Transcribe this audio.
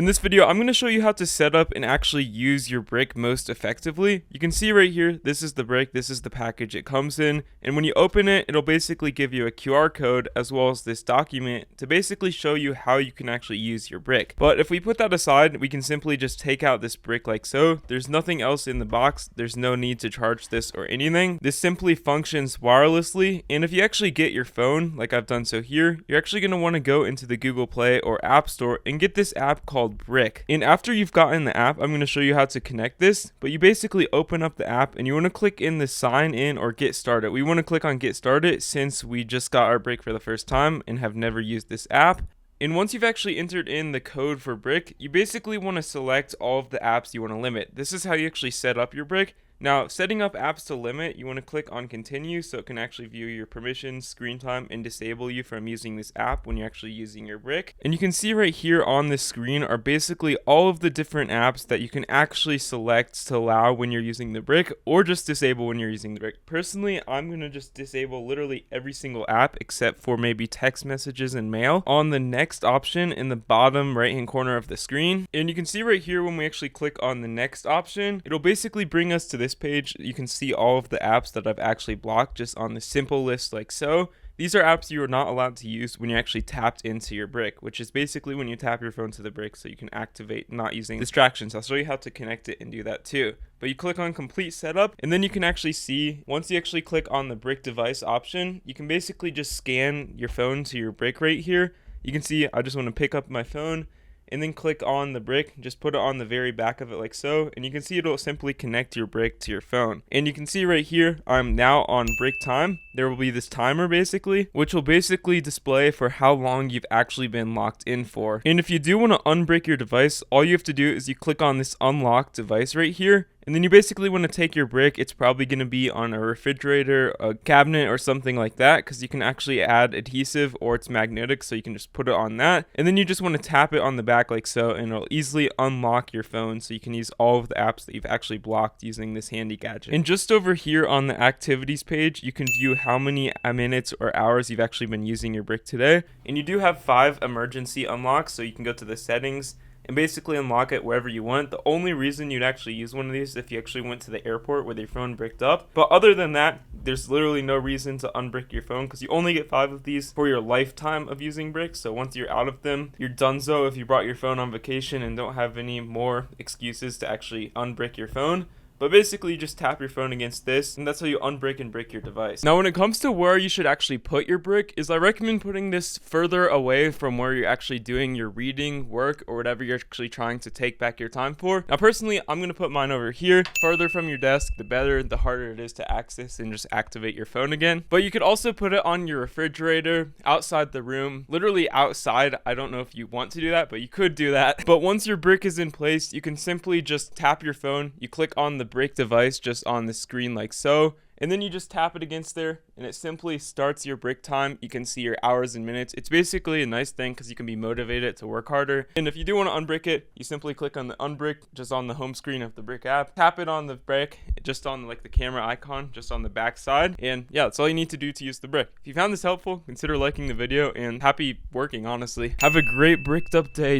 In this video, I'm going to show you how to set up and actually use your brick most effectively. You can see right here, this is the brick, this is the package it comes in, and when you open it, it'll basically give you a QR code as well as this document to basically show you how you can actually use your brick. But if we put that aside, we can simply just take out this brick like so. There's nothing else in the box, there's no need to charge this or anything. This simply functions wirelessly, and if you actually get your phone, like I've done so here, you're actually going to want to go into the Google Play or App Store and get this app called Brick. And after you've gotten the app, I'm going to show you how to connect this, but you basically open up the app and you want to click in the sign in or get started. We want to click on get started since we just got our brick for the first time and have never used this app. And once you've actually entered in the code for Brick, you basically want to select all of the apps you want to limit. This is how you actually set up your brick. Now, setting up apps to limit, you want to click on continue so it can actually view your permissions, screen time, and disable you from using this app when you're actually using your brick. And you can see right here on this screen are basically all of the different apps that you can actually select to allow when you're using the brick or just disable when you're using the brick. Personally, I'm going to just disable literally every single app except for maybe text messages and mail on the next option in the bottom right hand corner of the screen. And you can see right here when we actually click on the next option, it'll basically bring us to this page. You can see all of the apps that I've actually blocked just on the simple list like so. These are apps you are not allowed to use when you actually tapped into your brick, which is basically when you tap your phone to the brick so you can activate not using distractions. I'll show you how to connect it and do that too. But you click on complete setup and then you can actually see, once you actually click on the brick device option, you can basically just scan your phone to your brick right here. You can see I just want to pick up my phone and then click on the brick, just put it on the very back of it like so, and you can see it'll simply connect your brick to your phone. And you can see right here, I'm now on brick time. There will be this timer basically, which will basically display for how long you've actually been locked in for. And if you do want to unbrick your device, all you have to do is you click on this unlock device right here, and then you basically want to take your brick. It's probably going to be on a refrigerator, a cabinet, or something like that, because you can actually add adhesive or it's magnetic, so you can just put it on that. And then you just want to tap it on the back like so, and it'll easily unlock your phone so you can use all of the apps that you've actually blocked using this handy gadget. And just over here on the activities page, you can view how many minutes or hours you've actually been using your brick today. And you do have 5 emergency unlocks, so you can go to the settings and basically unlock it wherever you want. The only reason you'd actually use one of these is if you actually went to the airport with your phone bricked up. But other than that, there's literally no reason to unbrick your phone because you only get 5 of these for your lifetime of using bricks. So once you're out of them, you're donezo if you brought your phone on vacation and don't have any more excuses to actually unbrick your phone. But basically, you just tap your phone against this, and that's how you unbrick and brick your device. Now, when it comes to where you should actually put your brick, I recommend putting this further away from where you're actually doing your reading, work, or whatever you're actually trying to take back your time for. Now, personally, I'm going to put mine over here. Further from your desk, the better, the harder it is to access and just activate your phone again. But you could also put it on your refrigerator, outside the room, literally outside. I don't know if you want to do that, but you could do that. But once your brick is in place, you can simply just tap your phone. You click on the brick device just on the screen like so, and then you just tap it against there and it simply starts your brick time. You can see your hours and minutes. It's basically a nice thing because you can be motivated to work harder. And if you do want to unbrick it, you simply click on the unbrick just on the home screen of the brick app, tap it on the brick just on like the camera icon just on the back side, and yeah, that's all you need to do to use the brick. If you found this helpful, consider liking the video, and happy working. Honestly, have a great bricked up day.